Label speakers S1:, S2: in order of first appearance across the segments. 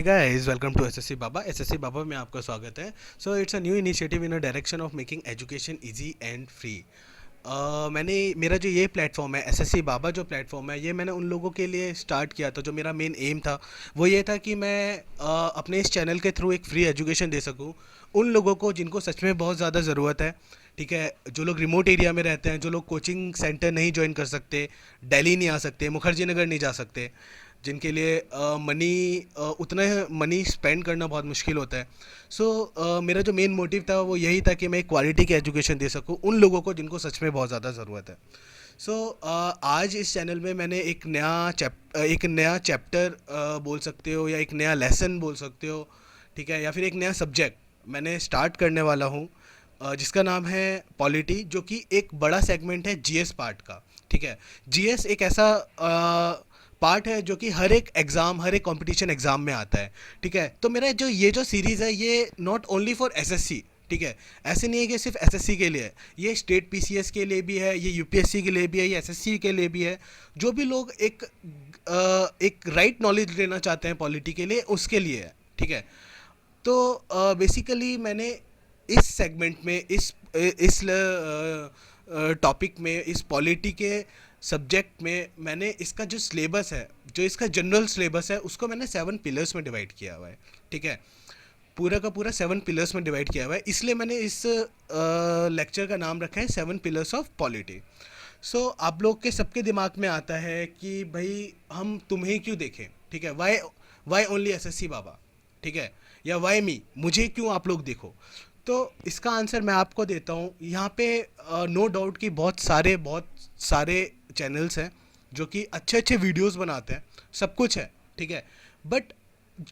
S1: Guys welcome to SSC Baba. SSC Baba में आपका स्वागत है। So it's a new initiative in a direction of making education easy and free. मैंने मेरा जो ये प्लेटफॉर्म है एसएससी बाबा जो प्लेटफॉर्म है ये मैंने उन लोगों के लिए स्टार्ट किया था। जो मेरा मेन एम था वो ये था कि मैं अपने इस चैनल के थ्रू एक फ्री एजुकेशन दे सकूं उन लोगों को जिनको सच में बहुत ज़्यादा ज़रूरत है। ठीक है, जो लोग रिमोट एरिया में रहते हैं, जो लोग कोचिंग सेंटर नहीं ज्वाइन कर सकते, दिल्ली नहीं आ सकते, मुखर्जी नगर नहीं जा सकते, जिनके लिए उतना मनी स्पेंड करना बहुत मुश्किल होता है। मेरा जो मेन मोटिव था वो यही था कि मैं क्वालिटी की एजुकेशन दे सकूं उन लोगों को जिनको सच में बहुत ज़्यादा ज़रूरत है। आज इस चैनल में मैंने एक नया चैप्टर बोल सकते हो या एक नया लेसन बोल सकते हो। ठीक है, या फिर एक नया सब्जेक्ट मैंने स्टार्ट करने वाला हूँ, जिसका नाम है पॉलिटी, जो कि एक बड़ा सेगमेंट है जीएस पार्ट का। ठीक है, जीएस एक ऐसा पार्ट है जो कि हर एक कंपटीशन एग्ज़ाम में आता है। ठीक है, तो मेरा जो सीरीज़ है ये नॉट ओनली फॉर एसएससी। ठीक है, ऐसे नहीं है कि सिर्फ एसएससी के लिए है, ये स्टेट पीसीएस के लिए भी है, ये यूपीएससी के लिए भी है, ये एसएससी के लिए भी है। जो भी लोग एक राइट नॉलेज लेना चाहते हैं पॉलिटी के लिए, उसके लिए है। ठीक है, तो बेसिकली मैंने इस सेगमेंट में इस टॉपिक में, इस पॉलिटी के सब्जेक्ट में, मैंने इसका जो सिलेबस है, जो इसका जनरल सिलेबस है, उसको मैंने 7 पिलर्स में डिवाइड किया हुआ है। ठीक है, पूरा का पूरा 7 पिलर्स में डिवाइड किया हुआ है, इसलिए मैंने इस लेक्चर का नाम रखा है 7 पिलर्स ऑफ पॉलिटी। आप लोग के सबके दिमाग में आता है कि भाई हम तुम्हें क्यों देखें। ठीक है, वाई ओनली एसएससी बाबा। ठीक है, या वाई मी, मुझे क्यों आप लोग देखो। तो इसका आंसर मैं आपको देता हूँ। यहाँ पे नो डाउट कि बहुत सारे चैनल्स हैं जो कि अच्छे अच्छे वीडियोस बनाते हैं, सब कुछ है। ठीक है, बट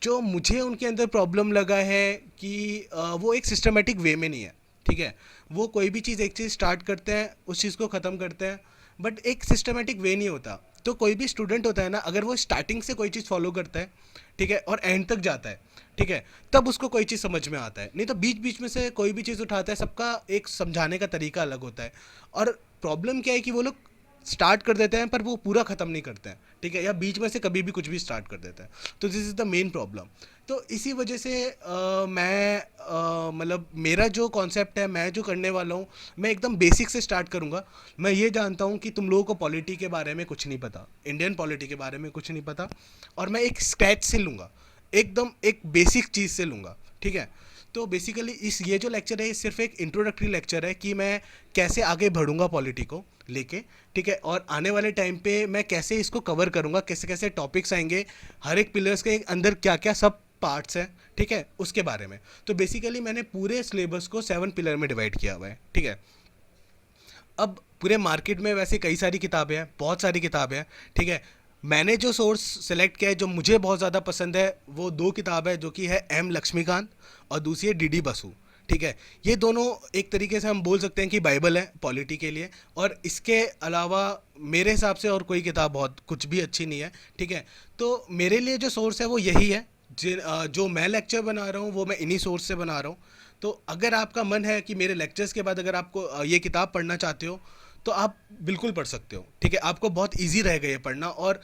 S1: जो मुझे उनके अंदर प्रॉब्लम लगा है कि वो एक सिस्टमेटिक वे में नहीं है। ठीक है, वो कोई भी चीज़ एक चीज़ स्टार्ट करते हैं, उस चीज़ को ख़त्म करते हैं, बट एक सिस्टमेटिक वे नहीं होता। तो कोई भी स्टूडेंट होता है ना, अगर वो स्टार्टिंग से कोई चीज़ फॉलो करता है, ठीक है, और एंड तक जाता है, ठीक है, तब उसको कोई चीज़ समझ में आता है। नहीं तो बीच बीच में से कोई भी चीज़ उठाता है, सबका एक समझाने का तरीका अलग होता है। और प्रॉब्लम क्या है कि वो लोग स्टार्ट कर देते हैं पर वो पूरा ख़त्म नहीं करते हैं। ठीक है, या बीच में से कभी भी कुछ भी स्टार्ट कर देते हैं। तो this is the main problem. तो इसी वजह से मतलब मेरा जो कॉन्सेप्ट है, मैं जो करने वाला हूँ, मैं एकदम बेसिक से स्टार्ट करूँगा। मैं ये जानता हूँ कि तुम लोगों को पॉलिटी के बारे में कुछ नहीं पता, इंडियन पॉलिटी के बारे में कुछ नहीं पता, और मैं एक स्क्रैच से लूँगा, एकदम एक बेसिक चीज़ से लूँगा। ठीक है, तो बेसिकली ये जो लेक्चर है ये सिर्फ एक इंट्रोडक्टरी लेक्चर है कि मैं कैसे आगे बढ़ूंगा पॉलिटी को लेके। ठीक है, और आने वाले टाइम पे मैं कैसे इसको कवर करूंगा, कैसे कैसे टॉपिक्स आएंगे, हर एक पिलर्स के अंदर क्या क्या सब पार्ट्स हैं, ठीक है, उसके बारे में। तो बेसिकली मैंने पूरे सिलेबस को 7 पिलर में डिवाइड किया हुआ है। ठीक है, अब पूरे मार्केट में वैसे कई सारी किताबें हैं, बहुत सारी किताबें हैं। ठीक है, मैंने जो सोर्स सेलेक्ट किया है, जो मुझे बहुत ज़्यादा पसंद है, वो 2 किताब है, जो कि है एम लक्ष्मीकांत और दूसरी है डीडी बसु। ठीक है, ये दोनों एक तरीके से हम बोल सकते हैं कि बाइबल है पॉलिटी के लिए, और इसके अलावा मेरे हिसाब से और कोई किताब बहुत कुछ भी अच्छी नहीं है। ठीक है, तो मेरे लिए जो सोर्स है वो यही है। जो मैं लेक्चर बना रहा हूँ वो मैं इन्हीं सोर्स से बना रहा हूँ। तो अगर आपका मन है कि मेरे लेक्चर्स के बाद अगर आपको ये किताब पढ़ना चाहते हो, तो आप बिल्कुल पढ़ सकते हो। ठीक है, आपको बहुत इजी रहेगा ये पढ़ना, और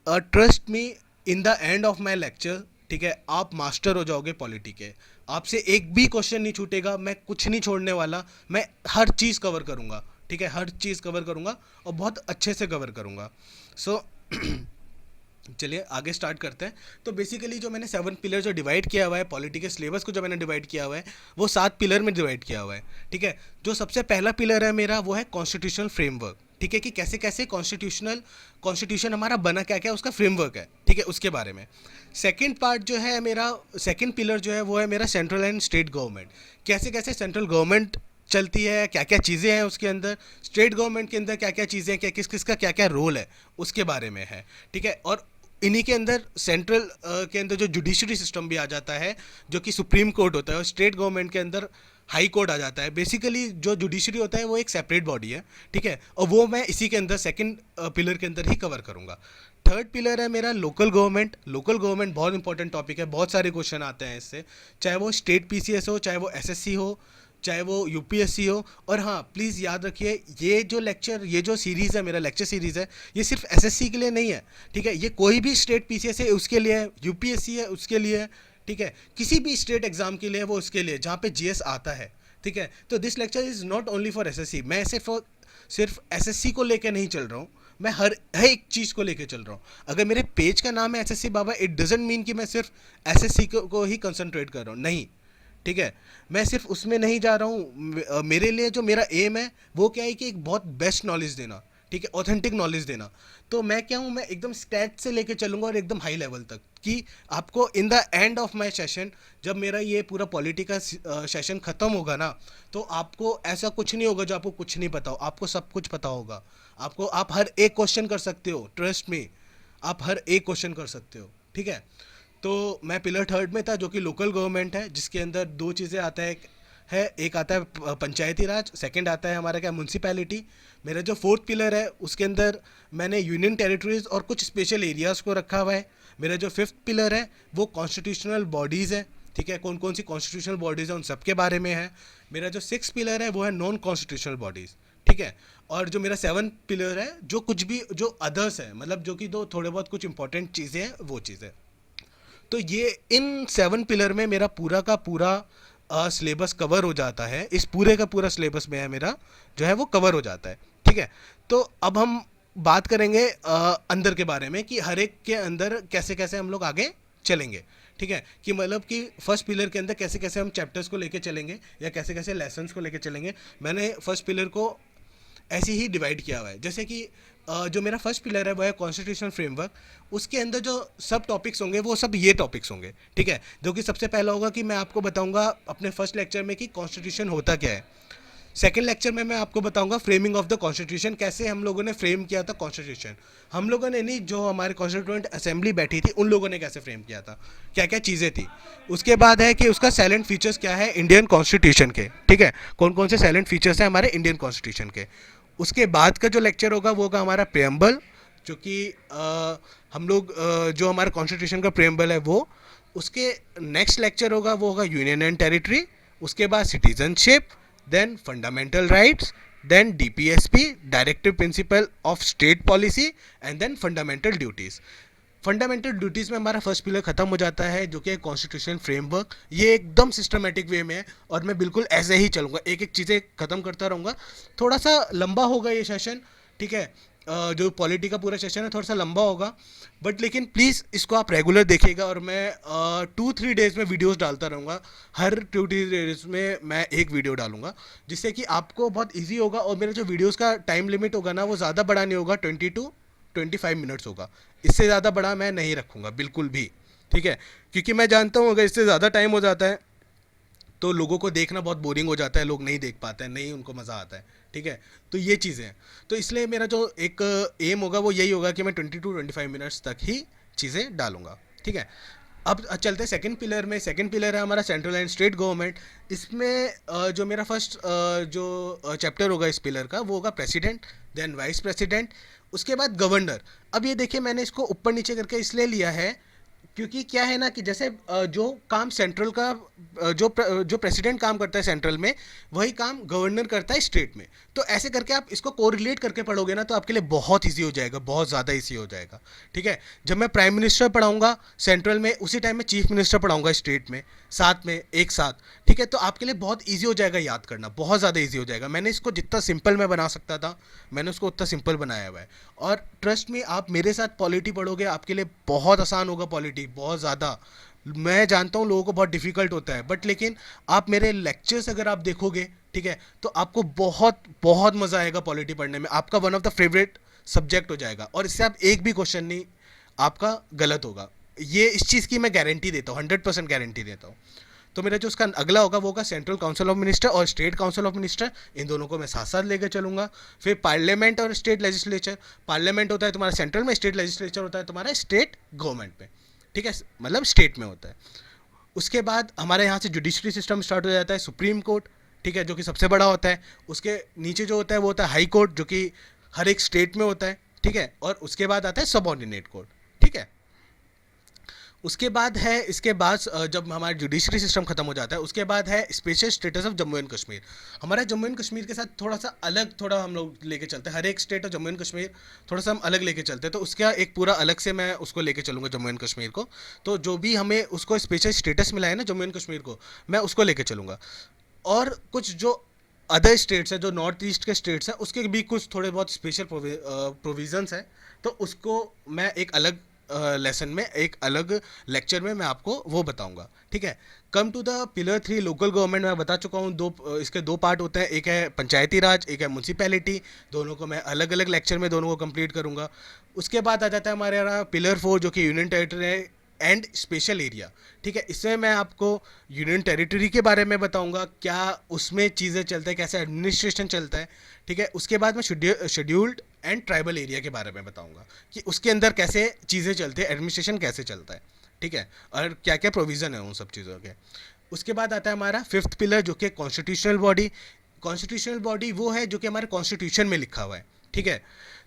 S1: trust me, in the end of my lecture, ठीक है, आप मास्टर हो जाओगे पॉलिटी के। आपसे एक भी क्वेश्चन नहीं छूटेगा, मैं कुछ नहीं छोड़ने वाला, मैं हर चीज़ कवर करूँगा। ठीक है, हर चीज़ कवर करूँगा और बहुत अच्छे से कवर करूँगा। सो चलिए आगे स्टार्ट करते हैं। तो बेसिकली जो मैंने 7 पिलर जो डिवाइड किया हुआ है, पॉलिटी के सिलेबस को जो मैंने डिवाइड किया हुआ है, वो 7 पिलर में डिवाइड किया हुआ है। ठीक है, जो सबसे पहला पिलर है मेरा वो है कॉन्स्टिट्यूशनल फ्रेमवर्क। ठीक है, कि कैसे कैसे कॉन्स्टिट्यूशन हमारा बना, क्या क्या उसका फ्रेमवर्क है। ठीक है, उसके बारे में। सेकेंड पार्ट जो है मेरा, सेकेंड पिलर जो है वो है मेरा सेंट्रल एंड स्टेट गवर्नमेंट। कैसे कैसे सेंट्रल गवर्नमेंट चलती है, क्या क्या चीज़ें हैं उसके अंदर, स्टेट गवर्नमेंट के अंदर क्या क्या चीज़ें हैं, क्या किस किस का क्या क्या रोल है, उसके बारे में है। ठीक है, और इन्हीं के अंदर सेंट्रल के अंदर जो जुडिशरी सिस्टम भी आ जाता है, जो कि सुप्रीम कोर्ट होता है, और स्टेट गवर्नमेंट के अंदर हाई कोर्ट आ जाता है। बेसिकली जो जुडिशरी होता है वो एक सेपरेट बॉडी है। ठीक है, और वो मैं इसी के अंदर सेकंड पिलर के अंदर ही कवर करूँगा। थर्ड पिलर है मेरा लोकल गवर्नमेंट। लोकल गवर्नमेंट बहुत इंपॉर्टेंट टॉपिक है, बहुत सारे क्वेश्चन आते हैं इससे, चाहे वो स्टेट पीसीएस हो, चाहे वो एसएससी हो, चाहे वो यूपीएससी हो। और हाँ, प्लीज़ याद रखिए, ये जो सीरीज़ है, मेरा लेक्चर सीरीज़ है, ये सिर्फ एसएससी के लिए नहीं है, ठीक है। ये कोई भी स्टेट पीसीएस है उसके लिए है, यूपीएससी है उसके लिए है, ठीक है। किसी भी स्टेट एग्जाम के लिए वो उसके लिए, जहाँ पे जीएस आता है, ठीक है। तो this lecture is not only for SSC. मैं सिर्फ एसएससी को लेकर नहीं चल रहा हूँ, मैं हर एक चीज़ को लेके चल रहा हूँ। अगर मेरे पेज का नाम है SSC Baba, it doesn't mean कि मैं सिर्फ एसएससी को ही कंसंट्रेट कर रहा हूँ, नहीं, ठीक है। मैं सिर्फ उसमें नहीं जा रहा हूँ। मेरे लिए जो मेरा एम है वो क्या है कि एक बहुत बेस्ट नॉलेज देना, ठीक है, ऑथेंटिक नॉलेज देना। तो मैं क्या हूँ, मैं एकदम स्टैट से लेके चलूँगा और एकदम हाई लेवल तक, कि आपको in the end of my session, जब मेरा ये पूरा पॉलिटी का सेशन ख़त्म होगा ना, तो आपको ऐसा कुछ नहीं होगा जो आपको कुछ नहीं पता हो, आपको सब कुछ पता होगा। आप हर एक क्वेश्चन कर सकते हो, ट्रस्ट में, आप हर एक क्वेश्चन कर सकते हो, ठीक है। तो मैं पिलर थर्ड में था, जो कि लोकल गवर्नमेंट है, जिसके अंदर दो चीज़ें आता है एक आता है पंचायती राज, सेकंड आता है हमारा क्या, म्यूनसिपैलिटी। मेरा जो फोर्थ पिलर है उसके अंदर मैंने यूनियन टेरिटरीज और कुछ स्पेशल एरियाज़ को रखा हुआ है। मेरा जो फिफ्थ पिलर है वो कॉन्स्टिट्यूशनल बॉडीज़ है, ठीक है, कौन कौन सी कॉन्स्टिट्यूशनल बॉडीज़ हैं उन सब के बारे में है। मेरा जो सिक्स पिलर है वो है नॉन कॉन्स्टिट्यूशनल बॉडीज़, ठीक है। और जो मेरा सेवन पिलर है, जो कुछ भी जो अदर्स है, मतलब जो कि दो थोड़े बहुत कुछ इंपॉर्टेंट चीज़ें हैं, वो चीज़ें। तो ये इन सेवन पिलर में मेरा पूरा का पूरा सिलेबस कवर हो जाता है। इस पूरे का पूरा सिलेबस में है मेरा, जो है वो कवर हो जाता है, ठीक है। तो अब हम बात करेंगे अंदर के बारे में, कि हर एक के अंदर कैसे कैसे हम लोग आगे चलेंगे, ठीक है। कि मतलब कि फर्स्ट पिलर के अंदर कैसे कैसे हम चैप्टर्स को लेके चलेंगे, या कैसे कैसे लेसन्स को लेके चलेंगे। मैंने फर्स्ट पिलर को ऐसे ही डिवाइड किया हुआ है। जैसे कि जो मेरा फर्स्ट पिलर है वो है कॉन्स्टिट्यूशनल फ्रेमवर्क। उसके अंदर जो सब टॉपिक्स होंगे वो सब ये टॉपिक्स होंगे, ठीक है। जो कि सबसे पहला होगा कि मैं आपको बताऊंगा अपने फर्स्ट लेक्चर में कि कॉन्स्टिट्यूशन होता क्या है। सेकेंड लेक्चर में मैं आपको बताऊंगा फ्रेमिंग ऑफ द कॉन्स्टिट्यूशन, कैसे हम लोगों ने फ्रेम किया था कॉन्स्टिट्यूशन। हम लोगों ने नहीं, जो हमारे कॉन्स्टिट्यूएंट असेंबली बैठी थी उन लोगों ने कैसे फ्रेम किया था, क्या क्या चीज़ें थी। उसके बाद है कि उसका साइलेंट फीचर्स क्या है इंडियन कॉन्स्टिट्यूशन के, ठीक है, कौन कौन से साइलेंट फीचर्स हैं हमारे इंडियन कॉन्स्टिट्यूशन के। उसके बाद का जो लेक्चर होगा वो होगा हमारा प्रेम्बल, जो कि हम लोग जो हमारा कॉन्स्टिट्यूशन का प्रेम्बल है वो। उसके नेक्स्ट लेक्चर होगा वो होगा यूनियन एंड टेरिटरी। उसके बाद citizenship, then fundamental rights, then DPSP, directive principle of state policy, and then fundamental duties. Fundamental duties में हमारा फर्स्ट पिलर खत्म हो जाता है, जो कि है कॉन्स्टिट्यूशन फ्रेमवर्क। ये एकदम सिस्टमेटिक वे में है और मैं बिल्कुल ऐसे ही चलूँगा, एक एक चीज़ें खत्म करता रहूँगा। थोड़ा सा लंबा होगा ये सेशन, ठीक है। जो पॉलिटी का पूरा सेशन है थोड़ा सा लंबा होगा, बट लेकिन प्लीज़ इसको आप रेगुलर देखिएगा। और मैं 2-3 डेज़ में वीडियोस डालता रहूँगा। हर 2-3 डेज़ में मैं एक वीडियो डालूंगा, जिससे कि आपको बहुत ईजी होगा। और मेरा जो वीडियोज़ का टाइम लिमिट होगा ना, वो ज़्यादा बड़ा नहीं होगा, 20 to 25 मिनट्स होगा। इससे ज़्यादा बड़ा मैं नहीं रखूँगा बिल्कुल भी, ठीक है। क्योंकि मैं जानता हूँ अगर इससे ज़्यादा टाइम हो जाता है तो लोगों को देखना बहुत बोरिंग हो जाता है, लोग नहीं देख पाते हैं, नहीं उनको मज़ा आता है, ठीक है। तो ये चीज़ें हैं। तो इसलिए मेरा जो एक एम होगा वो यही होगा कि मैं 20 to 25 मिनट्स तक ही चीज़ें डालूंगा, ठीक है। अब चलते हैं सेकंड पिलर में। सेकंड पिलर है हमारा सेंट्रल एंड स्टेट गवर्नमेंट। इसमें जो मेरा फर्स्ट जो चैप्टर होगा इस पिलर का वो होगा प्रेसिडेंट, देन वाइस प्रेसिडेंट, उसके बाद गवर्नर। अब ये देखिए मैंने इसको ऊपर नीचे करके इसलिए लिया है क्योंकि क्या है ना कि जैसे जो काम सेंट्रल का जो प्रेसिडेंट काम करता है सेंट्रल में, वही काम गवर्नर करता है स्टेट में। तो ऐसे करके आप इसको कोरिलेट करके पढ़ोगे ना, तो आपके लिए बहुत इजी हो जाएगा, बहुत ज़्यादा इजी हो जाएगा, ठीक है। जब मैं प्राइम मिनिस्टर पढ़ाऊंगा सेंट्रल में, उसी टाइम में चीफ मिनिस्टर पढ़ाऊंगा स्टेट में, साथ में एक साथ, ठीक है। तो आपके लिए बहुत ईजी हो जाएगा याद करना, बहुत ज़्यादा ईजी हो जाएगा। मैंने इसको जितना सिंपल मैं बना सकता था मैंने उसको उतना सिंपल बनाया हुआ है। और ट्रस्ट में आप मेरे साथ पॉलिटी पढ़ोगे, आपके लिए बहुत आसान होगा पॉलिटी, बहुत ज़्यादा। मैं जानता हूँ लोगों को बहुत डिफ़िकल्ट होता है, बट लेकिन आप मेरे लेक्चर्स अगर आप देखोगे, ठीक है, तो आपको बहुत बहुत मज़ा आएगा पॉलिटी पढ़ने में। आपका one of the favourite subject हो जाएगा और इससे आप एक भी क्वेश्चन नहीं आपका गलत होगा। ये इस चीज़ की मैं गारंटी देता हूँ, 100% गारंटी देता हूँ। तो मेरा जो उसका अगला होगा वो होगा सेंट्रल काउंसिल ऑफ मिनिस्टर और स्टेट काउंसिल ऑफ मिनिस्टर। इन दोनों को मैं साथ साथ लेकर चलूँगा। फिर पार्लियामेंट और स्टेट लेजिस्लेचर। पार्लियामेंट होता है तुम्हारा सेंट्रल में, स्टेट लेजिस्लेचर होता है तुम्हारा स्टेट गवर्नमेंट में, ठीक है, मतलब स्टेट में होता है। उसके बाद हमारे यहाँ से जुडिशरी सिस्टम स्टार्ट हो जाता है, सुप्रीम कोर्ट, ठीक है, जो कि सबसे बड़ा होता है। उसके नीचे जो होता है वो होता है हाई कोर्ट, जो कि हर एक स्टेट में होता है, ठीक है। और उसके बाद आता है सबऑर्डिनेट कोर्ट, ठीक है। उसके बाद है, इसके बाद जब हमारा जुडिशरी सिस्टम खत्म हो जाता है, उसके बाद है special status of Jammu and Kashmir. हमारा जम्मू एंड कश्मीर के साथ थोड़ा सा अलग, थोड़ा हम लोग लेके चलते हैं, हर एक स्टेट और जम्मू एंड कश्मीर थोड़ा सा हम अलग लेके चलते हैं, तो उसका एक पूरा अलग से मैं उसको लेके चलूँगा जम्मू एंड कश्मीर को। तो जो भी हमें उसको स्पेशल स्टेटस मिला है ना जम्मू एंड कश्मीर को, मैं उसको लेके चलूँगा। और कुछ जो अदर स्टेट्स हैं, जो नॉर्थ ईस्ट के स्टेट्स हैं, उसके भी कुछ थोड़े बहुत स्पेशल प्रोविजंस हैं, तो उसको मैं एक अलग लेसन में, एक अलग लेक्चर में मैं आपको वो बताऊंगा, ठीक है। Come to the pillar 3 local government, मैं बता चुका हूँ, इसके दो पार्ट होते हैं, एक है पंचायती राज, एक है म्यूनसिपैलिटी। दोनों को मैं अलग अलग लेक्चर में दोनों को कंप्लीट करूंगा। उसके बाद आ जाता है हमारे यहाँ पिलर 4, जो कि यूनियन टेरिटरी है एंड स्पेशल एरिया, ठीक है। इसमें मैं आपको यूनियन टेरिटरी के बारे में बताऊंगा, क्या उसमें चीज़ें चलते हैं, कैसे एडमिनिस्ट्रेशन चलता है, ठीक है। उसके बाद मैं शेड्यूल्ड एंड ट्राइबल एरिया के बारे में बताऊंगा कि उसके अंदर कैसे चीज़ें चलती है, एडमिनिस्ट्रेशन कैसे चलता है, ठीक है, और क्या क्या प्रोविज़न है उन सब चीज़ों के। उसके बाद आता है हमारा फिफ्थ पिलर, जो कि कॉन्स्टिट्यूशनल बॉडी। कॉन्स्टिट्यूशनल बॉडी वो है जो कि हमारे कॉन्स्टिट्यूशन में लिखा हुआ है, ठीक है।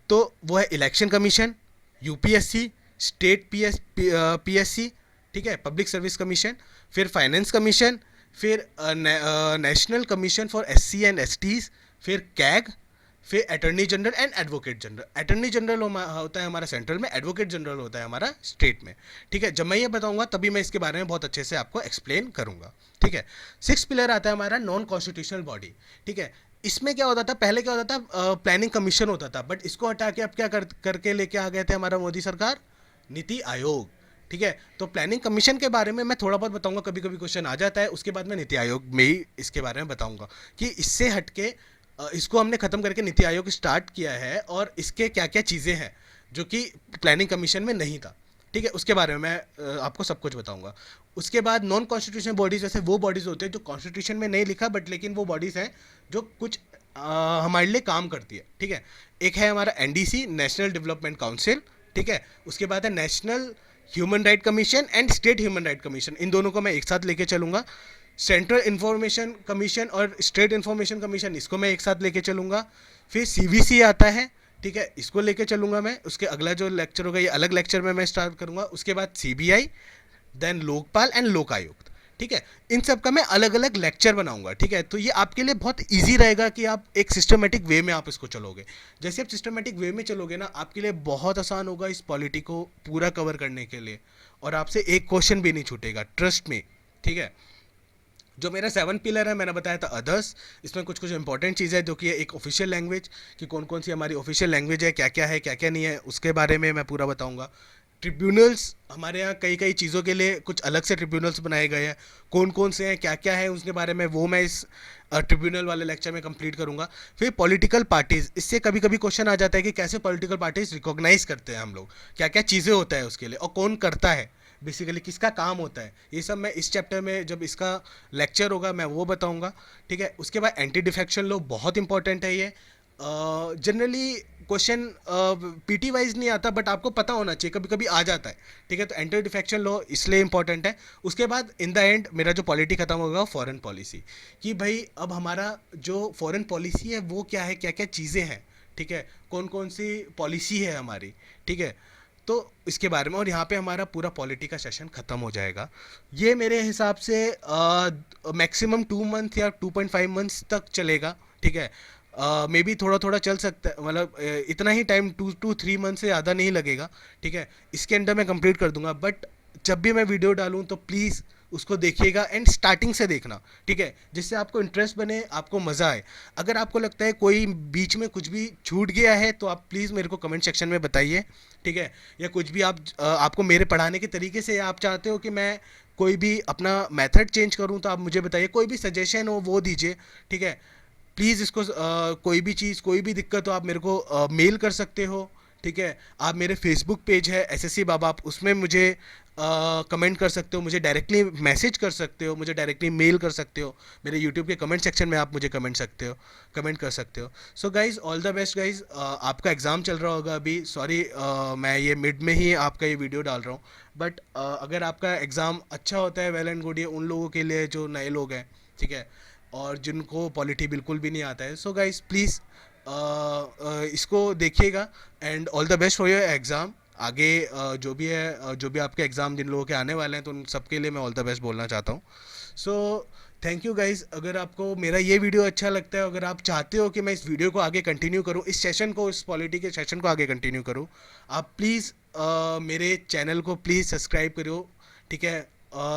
S1: तो वो है election commission, UPSC, state PSC, ठीक है, पब्लिक सर्विस कमीशन, फिर फाइनेंस कमीशन, फिर national commission for SC and STs, फिर कैग, फिर attorney general and advocate general. Attorney general होता है हमारा सेंट्रल में, एडवोकेट जनरल होता है हमारा स्टेट में, ठीक है। जब मैं ये बताऊंगा तभी मैं इसके बारे में बहुत अच्छे से आपको एक्सप्लेन करूंगा, ठीक है। सिक्स पिलर आता है हमारा नॉन कॉन्स्टिट्यूशनल बॉडी, ठीक है। इसमें क्या होता था, पहले क्या होता था, प्लानिंग कमीशन होता था, बट इसको हटा के अब क्या करके लेके आ गए थे हमारा मोदी सरकार, नीति आयोग, ठीक है। तो प्लानिंग कमीशन के बारे में मैं थोड़ा बहुत बताऊंगा, कभी कभी क्वेश्चन आ जाता है, उसके बाद मैं नीति आयोग में ही इसके बारे में बताऊंगा कि इससे हटके इसको हमने ख़त्म करके नीति आयोग स्टार्ट किया है, और इसके क्या क्या चीज़ें हैं जो कि प्लानिंग कमीशन में नहीं था, ठीक है। उसके बारे में मैं आपको सब कुछ बताऊंगा। उसके बाद नॉन कॉन्स्टिट्यूशनल बॉडीज़, जैसे वो बॉडीज़ होते हैं जो कॉन्स्टिट्यूशन में नहीं लिखा, बट लेकिन वो बॉडीज़ हैं जो कुछ हमारे लिए काम करती है, ठीक है। एक है हमारा एनडीसी, नेशनल डेवलपमेंट काउंसिल, ठीक है। उसके बाद है national human right commission and state human right commission, इन दोनों को मैं एक साथ लेके चलूँगा। सेंट्रल इंफॉर्मेशन कमीशन और स्टेट इंफॉर्मेशन कमीशन, इसको मैं एक साथ लेके चलूँगा। फिर सीवीसी आता है, ठीक है, इसको लेके चलूँगा मैं। उसके अगला जो लेक्चर होगा, ये अलग लेक्चर में मैं स्टार्ट करूँगा। उसके बाद सीबीआई, देन लोकपाल एंड लोक आयुक्त, ठीक है। इन सब का मैं अलग अलग लेक्चर बनाऊंगा, ठीक है। तो ये आपके लिए बहुत इजी रहेगा कि आप एक सिस्टमेटिक वे में आप इसको चलोगे। जैसे आप सिस्टमेटिक वे में चलोगे ना, आपके लिए बहुत आसान होगा इस पॉलिटी को पूरा कवर करने के लिए, और आपसे एक क्वेश्चन भी नहीं छूटेगा, ट्रस्ट में, ठीक है। जो मेरा 7 पिलर है, मैंने बताया था अदर्स। इसमें कुछ कुछ इंपॉर्टेंट चीज़ है, जो कि एक ऑफिशियल लैंग्वेज, कि कौन कौन सी हमारी ऑफिशियल लैंग्वेज है, क्या क्या नहीं है, उसके बारे में मैं पूरा बताऊंगा। ट्रिब्यूनल्स, हमारे यहाँ कई कई चीज़ों के लिए कुछ अलग से ट्रिब्यूनल्स बनाए गए हैं, कौन कौन से हैं, क्या है उसके बारे में, वो मैं इस ट्रिब्यूनल वाले लेक्चर में कंप्लीट करूंगा। फिर पॉलिटिकल पार्टीज़, इससे कभी कभी क्वेश्चन आ जाता है कि कैसे पॉलिटिकल पार्टीज रिकॉग्नाइज करते हैं हम लोग, क्या क्या चीज़ें होता है उसके लिए, और कौन करता है, बेसिकली किसका काम होता है, ये सब मैं इस चैप्टर में, जब इसका लेक्चर होगा, मैं वो बताऊंगा, ठीक है। उसके बाद एंटी डिफेक्शन लॉ, बहुत इंपॉर्टेंट है ये। जनरली क्वेश्चन पीटी वाइज नहीं आता, बट आपको पता होना चाहिए, कभी कभी आ जाता है, ठीक है। तो एंटी डिफेक्शन लॉ इसलिए इंपॉर्टेंट है। उसके बाद इन द एंड मेरा जो पॉलिटी खत्म होगा, फॉरेन पॉलिसी, कि भाई अब हमारा जो फॉरेन पॉलिसी है वो क्या है, क्या क्या चीज़ें हैं, ठीक है, कौन कौन सी पॉलिसी है हमारी, ठीक है। तो इसके बारे में, और यहाँ पे हमारा पूरा पॉलिटी का सेशन ख़त्म हो जाएगा। ये मेरे हिसाब से मैक्सिमम 2 मंथ या 2.5 मंथ्स तक चलेगा, ठीक है। मे बी थोड़ा थोड़ा चल सकता है, मतलब इतना ही टाइम, 2 to 3 मंथ से ज़्यादा नहीं लगेगा, ठीक है। इसके अंदर मैं कंप्लीट कर दूंगा, बट जब भी मैं वीडियो डालूँ तो प्लीज़ उसको देखिएगा, एंड स्टार्टिंग से देखना, ठीक है, जिससे आपको इंटरेस्ट बने, आपको मज़ा आए। अगर आपको लगता है कोई बीच में कुछ भी छूट गया है, तो आप प्लीज़ मेरे को कमेंट सेक्शन में बताइए, ठीक है। या कुछ भी आपको मेरे पढ़ाने के तरीके से आप चाहते हो कि मैं कोई भी अपना मेथड चेंज करूं, तो आप मुझे बताइए, कोई भी सजेशन हो वो दीजिए, ठीक है। प्लीज़ इसको कोई भी चीज़, कोई भी दिक्कत हो, आप मेरे को मेल कर सकते हो, ठीक है। आप मेरे फेसबुक पेज है एसएससी बाबा, आप उसमें मुझे कमेंट कर सकते हो, मुझे डायरेक्टली मैसेज कर सकते हो, मुझे डायरेक्टली मेल कर सकते हो, मेरे यूट्यूब के कमेंट सेक्शन में आप मुझे कमेंट कर सकते हो। So guys, all the best guys. आपका एग्ज़ाम चल रहा होगा अभी, सॉरी मैं ये मिड में ही आपका ये वीडियो डाल रहा हूँ, बट अगर आपका एग्ज़ाम अच्छा होता है, वेल एंड गुड, ये उन लोगों के लिए जो नए लोग हैं, ठीक है, और जिनको पॉलिटी बिल्कुल भी नहीं आता है। सो गाइस प्लीज़ इसको देखिएगा, and all the best for your exam. आगे जो भी है जो भी आपके एग्ज़ाम जिन लोगों के आने वाले हैं तो उन सबके लिए मैं ऑल द बेस्ट बोलना चाहता हूँ। सो थैंक यू गाइज़। अगर आपको मेरा ये वीडियो अच्छा लगता है, अगर आप चाहते हो कि मैं इस वीडियो को आगे कंटिन्यू करूँ, इस सेशन को, इस पॉलिटी के सेशन को आगे कंटिन्यू करूँ, आप प्लीज़ मेरे चैनल को प्लीज़ सब्सक्राइब करो, ठीक है।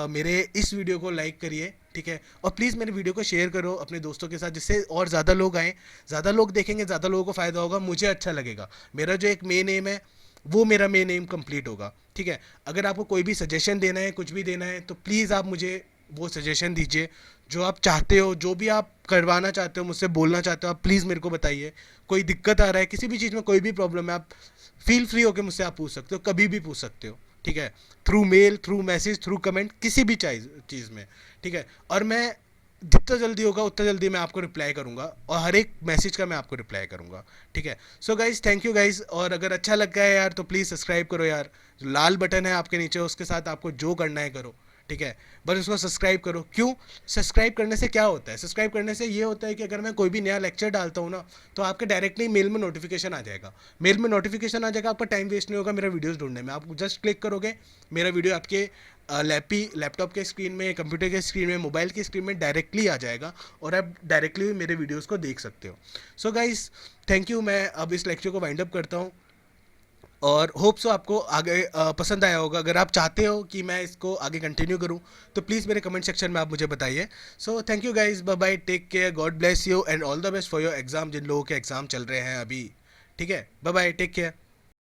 S1: मेरे इस वीडियो को लाइक करिए, ठीक है। और प्लीज़ मेरे वीडियो को शेयर करो अपने दोस्तों के साथ, जिससे और ज़्यादा लोग आएँ, ज़्यादा लोग देखेंगे, ज़्यादा लोगों को फ़ायदा होगा, मुझे अच्छा लगेगा। मेरा जो एक मेन एम है वो मेरा मेन एम कंप्लीट होगा, ठीक है। अगर आपको कोई भी सजेशन देना है, कुछ भी देना है, तो प्लीज़ आप मुझे वो सजेशन दीजिए जो आप चाहते हो, जो भी आप करवाना चाहते हो, मुझसे बोलना चाहते हो, आप प्लीज़ मेरे को बताइए। कोई दिक्कत आ रहा है, किसी भी चीज़ में कोई भी प्रॉब्लम है, आप फील फ्री होकर मुझसे आप पूछ सकते हो, कभी भी पूछ सकते हो, ठीक है। Through mail, through message, through comment, किसी भी चीज़ में, ठीक है। और मैं जितना जल्दी होगा उतना जल्दी मैं आपको रिप्लाई करूंगा, और हर एक मैसेज का मैं आपको रिप्लाई करूंगा, ठीक है। So guys thank you guys, और अगर अच्छा लग गया है यार तो प्लीज़ सब्सक्राइब करो यार। जो लाल बटन है आपके नीचे, उसके साथ आपको जो करना है करो, ठीक है। बस उसको सब्सक्राइब करो। क्यों? सब्सक्राइब करने से क्या होता है? सब्सक्राइब करने से ये होता है कि अगर मैं कोई भी नया लेक्चर डालता हूँ ना, तो आपके डायरेक्टली मेल में नोटिफिकेशन आ जाएगा। मेल में नोटिफिकेशन आ जाएगा, आपका टाइम वेस्ट नहीं होगा मेरा वीडियोस ढूंढने में। आप जस्ट क्लिक करोगे, मेरा वीडियो आपके लैपटॉप के स्क्रीन में, कंप्यूटर के स्क्रीन में, मोबाइल की स्क्रीन में डायरेक्टली आ जाएगा, और आप डायरेक्टली भी मेरे वीडियोस को देख सकते हो। So guys thank you. मैं अब इस लेक्चर को वाइंड अप करता हूँ, और होप सो आपको आगे पसंद आया होगा। अगर आप चाहते हो कि मैं इसको आगे कंटिन्यू करूं, तो प्लीज़ मेरे कमेंट सेक्शन में आप मुझे बताइए। So thank you guys, bye bye, take care, God bless you and all the best for your exam, जिन लोगों के एग्ज़ाम चल रहे हैं अभी, ठीक है। Bye bye, take care.